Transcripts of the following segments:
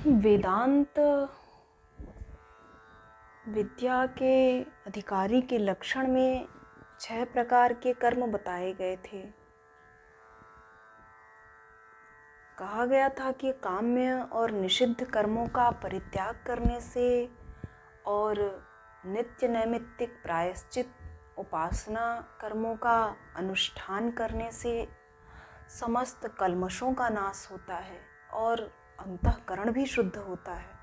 वेदांत विद्या के अधिकारी के लक्षण में 6 प्रकार के कर्म बताए गए थे। कहा गया था कि काम्य और निषिद्ध कर्मों का परित्याग करने से और नित्य नैमित्तिक प्रायश्चित उपासना कर्मों का अनुष्ठान करने से समस्त कल्मशों का नाश होता है और अंतःकरण भी शुद्ध होता है।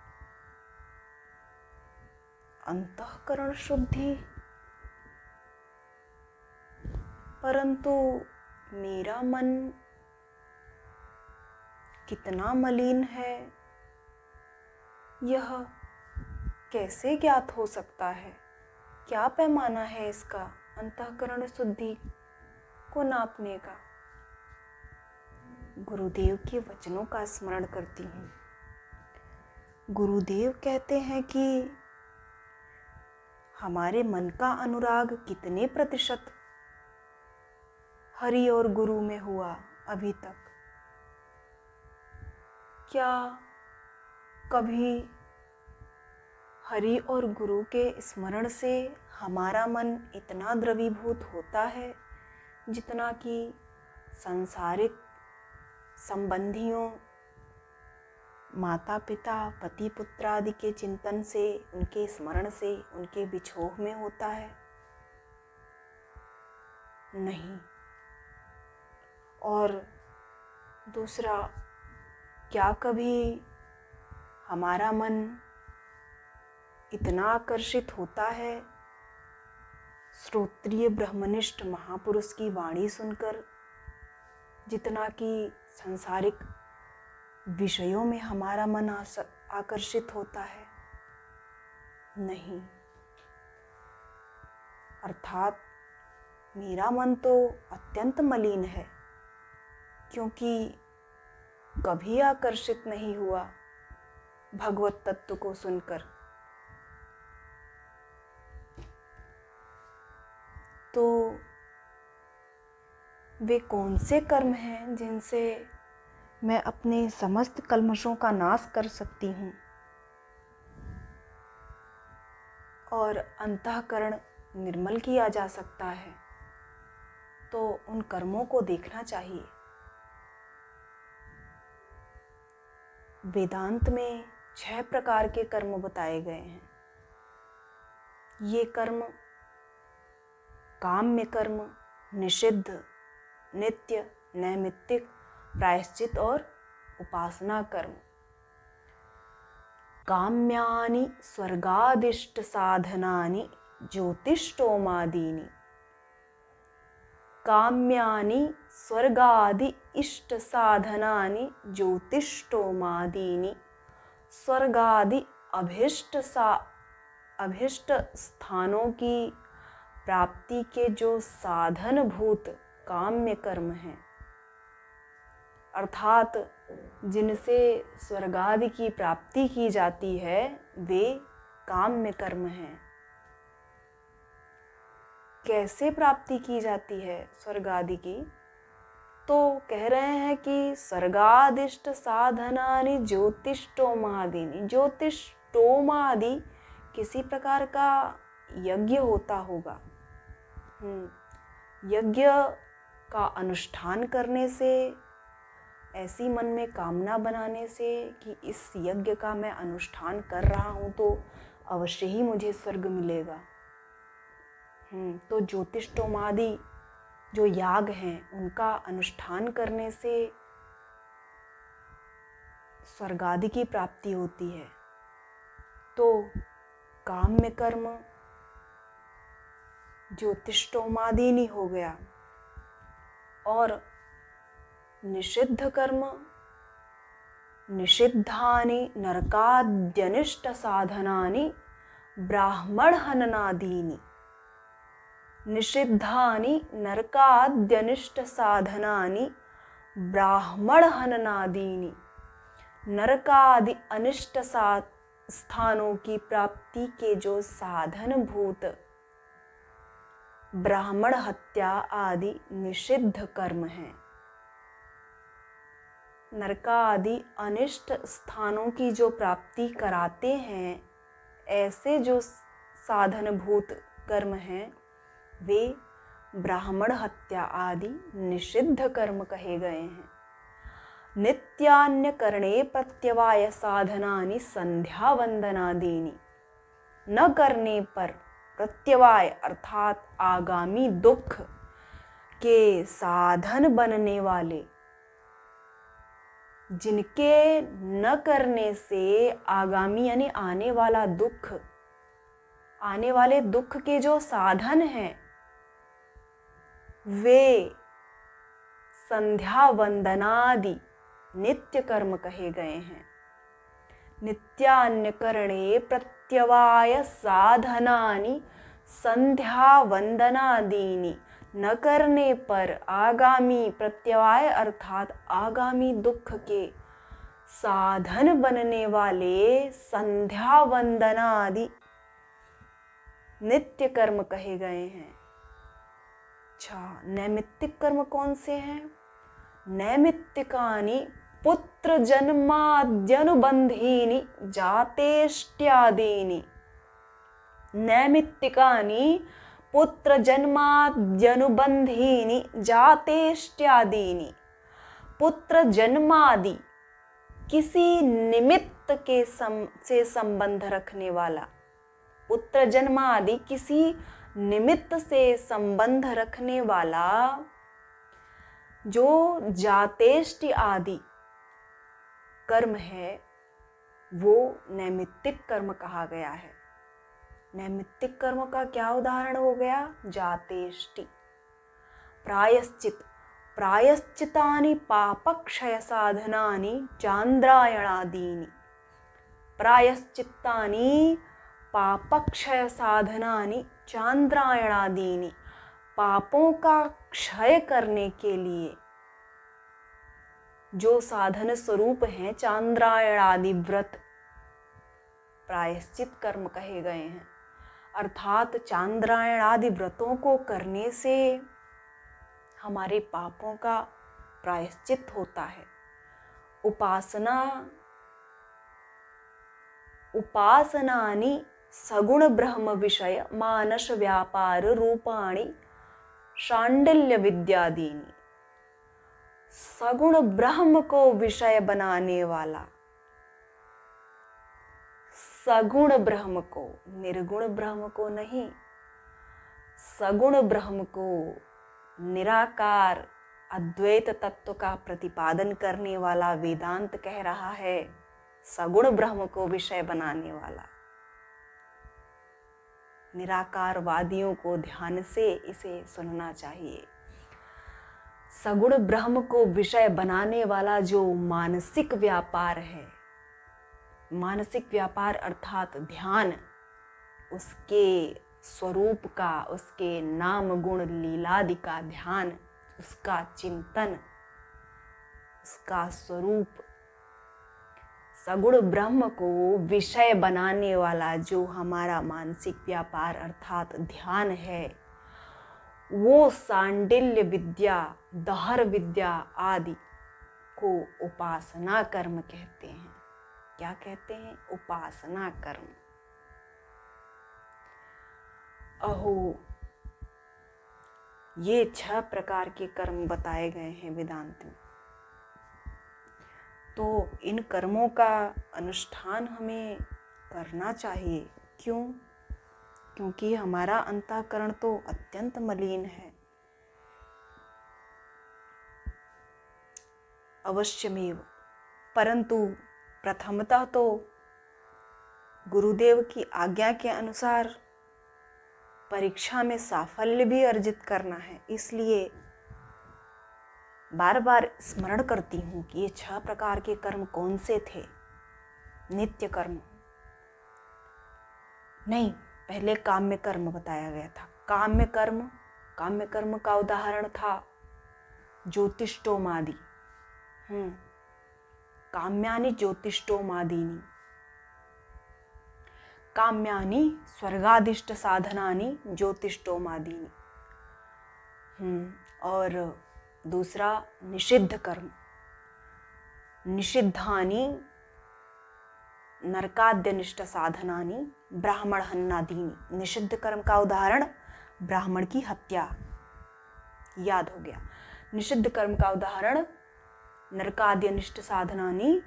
अंतःकरण शुद्धि, परंतु मेरा मन कितना मलिन है यह कैसे ज्ञात हो सकता है? क्या पैमाना है इसका अंतःकरण शुद्धि को नापने का? गुरुदेव के वचनों का स्मरण करती हूँ। गुरुदेव कहते हैं कि हमारे मन का अनुराग कितने प्रतिशत हरि और गुरु में हुआ अभी तक? क्या कभी हरि और गुरु के स्मरण से हमारा मन इतना द्रवीभूत होता है जितना कि सांसारिक संबंधियों, माता पिता, पति पुत्र आदि के चिंतन से, उनके स्मरण से, उनके बिछोह में होता है? नहीं। और दूसरा, क्या कभी हमारा मन इतना आकर्षित होता है श्रोत्रिय ब्रह्मनिष्ठ महापुरुष की वाणी सुनकर जितना कि सांसारिक विषयों में हमारा मन आकर्षित होता है? नहीं। अर्थात मेरा मन तो अत्यंत मलिन है, क्योंकि कभी आकर्षित नहीं हुआ भगवत तत्व को सुनकर। तो वे कौन से कर्म हैं जिनसे मैं अपने समस्त कल्मशों का नाश कर सकती हूँ और अंतःकरण निर्मल किया जा सकता है? तो उन कर्मों को देखना चाहिए। वेदांत में 6 प्रकार के कर्म बताए गए हैं। ये कर्म काम्य कर्म, निषिद्ध, नित्य, नैमित्तिक, प्रायश्चित और उपासना कर्म। काम्यानि स्वर्गादिष्ट साधनानि ज्योतिष्टोमादीनि। काम्यानि स्वर्गादि इष्ट साधनानि ज्योतिष्टोमादीनि। स्वर्गादि अभिष्ट स्थानों की प्राप्ति के जो साधनभूत काम्य कर्म हैं, अर्थात जिनसे स्वर्गादि की प्राप्ति की जाती है, वे काम्य कर्म हैं। कैसे प्राप्ति की जाती है स्वर्गादि की? तो कह रहे हैं कि स्वर्गादिष्ट साधनानि ज्योतिष्टोमादीनि। ज्योतिष्टोमादि किसी प्रकार का यज्ञ होता होगा। यज्ञ का अनुष्ठान करने से, ऐसी मन में कामना बनाने से कि इस यज्ञ का मैं अनुष्ठान कर रहा हूँ तो अवश्य ही मुझे स्वर्ग मिलेगा। तो ज्योतिष्टोमादि जो याग हैं उनका अनुष्ठान करने से स्वर्गादि की प्राप्ति होती है। तो काम्य कर्म ज्योतिष्टोमादीनि हो गया। और निषिद्ध कर्म निषिद्धानि नरकाद्यनिष्ट साधनानि ब्राह्मण हननादीनि। निषिद्धानि नरकाद्यनिष्ट साधनानि ब्राह्मण हननादीनि। नरकादि अनिष्ट स्थानों की प्राप्ति के जो साधनभूत ब्राह्मण हत्या आदि निषिद्ध कर्म हैं। नरकादि अनिष्ट स्थानों की जो प्राप्ति कराते हैं, ऐसे जो साधनभूत कर्म हैं वे ब्राह्मण हत्या आदि निषिद्ध कर्म कहे गए हैं। नित्यान्य करणे प्रत्यवाय साधनानि संध्या वंदनादीनि, न करने पर प्रत्यवाय अर्थात आगामी दुख के साधन बनने वाले, जिनके न करने से आगामी यानी आने वाला दुख, आने वाले दुख के जो साधन हैं वे संध्या वंदनादि नित्य कर्म कहे गए हैं। नित्यान्य करणे प्रत्यवाय साधनानि संध्या वंदनादीनि, न करने पर आगामी प्रत्यवाय अर्थात आगामी दुख के साधन बनने वाले संध्या वंदनादि नित्य कर्म कहे गए हैं। अच्छा, नैमित्तिक कर्म कौन से हैं? नैमित्तिकानि पुत्र जन्माद्यनुबंधीनि जातेष्ट्यादीनि। नैमित्तिकानि पुत्र जन्माद्यनुबंधीनि जातेष्ट्यादीनि। पुत्र जन्मादि किसी निमित्त के से संबंध रखने वाला, पुत्र जन्मादि किसी निमित्त से संबंध रखने वाला जो जातेष्टि आदि कर्म है वो नैमित्तिक कर्म कहा गया है। नैमित्तिक कर्म का क्या उदाहरण हो गया? जातेष्टि। प्रायश्चित, प्रायश्चितानि पापक्षय साधनानि चांद्रायणादीनि। प्रायश्चित्तानि पापक्षय साधनानि चांद्रायणादीनि, पापों का क्षय करने के लिए जो साधन स्वरूप हैं चांद्रायण आदि व्रत प्रायश्चित कर्म कहे गए हैं। अर्थात चांद्रायण आदि व्रतों को करने से हमारे पापों का प्रायश्चित होता है। उपासनानि सगुण ब्रह्म विषय मानस व्यापार रूपाणि शांडिल्य विद्यादीनि। सगुण ब्रह्म को विषय बनाने वाला, सगुण ब्रह्म को, निर्गुण ब्रह्म को नहीं, सगुण ब्रह्म को, निराकार अद्वैत तत्व का प्रतिपादन करने वाला वेदांत कह रहा है, सगुण ब्रह्म को विषय बनाने वाला। निराकारवादियों को ध्यान से इसे सुनना चाहिए। सगुण ब्रह्म को विषय बनाने वाला जो मानसिक व्यापार है, मानसिक व्यापार अर्थात ध्यान, उसके स्वरूप का, उसके नाम गुण लीलादि का ध्यान, उसका चिंतन, उसका स्वरूप, सगुण ब्रह्म को विषय बनाने वाला जो हमारा मानसिक व्यापार अर्थात ध्यान है, वो सांडिल्य विद्या, दहर विद्या आदि को उपासना कर्म कहते हैं। क्या कहते हैं? उपासना कर्म। अहो, ये 6 प्रकार के कर्म बताए गए हैं वेदांत में। तो इन कर्मों का अनुष्ठान हमें करना चाहिए। क्यों? क्योंकि हमारा अंतःकरण तो अत्यंत मलिन है। अवश्यमेव, परंतु प्रथमतः तो गुरुदेव की आज्ञा के अनुसार परीक्षा में साफल्य भी अर्जित करना है। इसलिए बार बार स्मरण करती हूँ कि ये 6 प्रकार के कर्म कौन से थे। नित्य कर्म नहीं, पहले काम्य कर्म बताया गया था। काम्य कर्म का उदाहरण था ज्योतिष्टोमादि। काम्यानि ज्योतिष्टोमादीनि। काम्यानि स्वर्गादिष्ट साधनानि ज्योतिष्टोमादीनि। और दूसरा निषिद्ध कर्म, निषिद्धानि नरकाद्यनिष्ट साधनानि ब्राह्मण हन्नादीनि। निषिद्ध कर्म का उदाहरण ब्राह्मण की हत्या, याद हो गया। निषिद्ध कर्म का उदाहरण नरकाद्यनिष्ट साधनानि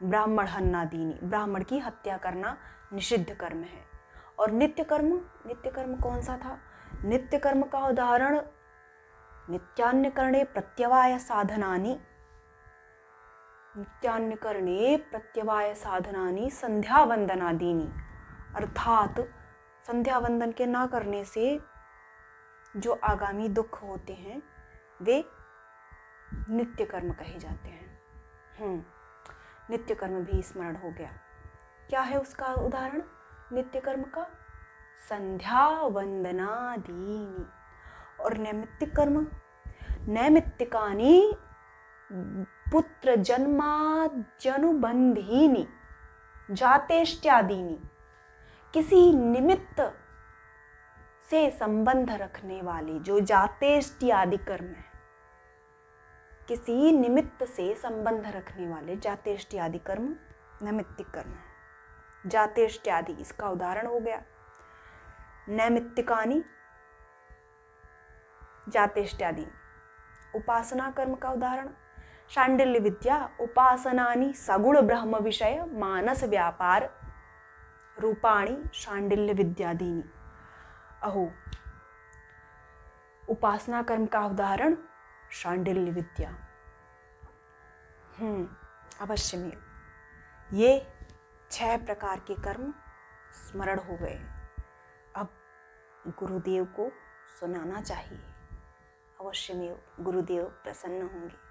ब्राह्मण हन्नादीनि। ब्राह्मण की हत्या करना निषिद्ध कर्म है। और नित्य कर्म कौन सा था? नित्य कर्म का उदाहरण नित्यान्यकरणे प्रत्यवाय साधनानि। नित्यान्यकरणे प्रत्यवाय साधनानि संध्या वंदनादीनि। अर्थात संध्या वंदन के ना करने से जो आगामी दुख होते हैं वे नित्य कर्म कहे जाते हैं। नित्य कर्म भी स्मरण हो गया। क्या है उसका उदाहरण नित्य कर्म का? संध्या वंदनादीनि। और नैमित्तिक कर्म, नैमित्तिकानि पुत्र जन्माद्यनुबंधीनि जातेष्ट्यादीनि। किसी निमित्त से संबंध रखने वाले जो जातेष्टि आदि कर्म है, किसी निमित्त से संबंध रखने वाले जातेष्टि आदि कर्म नैमित्तिक कर्म है। जातेष्टि आदि इसका उदाहरण हो गया। नैमित्तिकानि जातेष्टि आदि। उपासना कर्म का उदाहरण शांडिल्य विद्या उपासनानि सगुण ब्रह्म विषय मानस व्यापार रूपाणि शांडिल्य विद्यादीनि। अहो, उपासना कर्म का उदाहरण शांडिल्य विद्या। अवश्य में ये 6 प्रकार के कर्म स्मरण हो गए। अब गुरुदेव को सुनाना चाहिए। अवश्य में गुरुदेव प्रसन्न होंगे।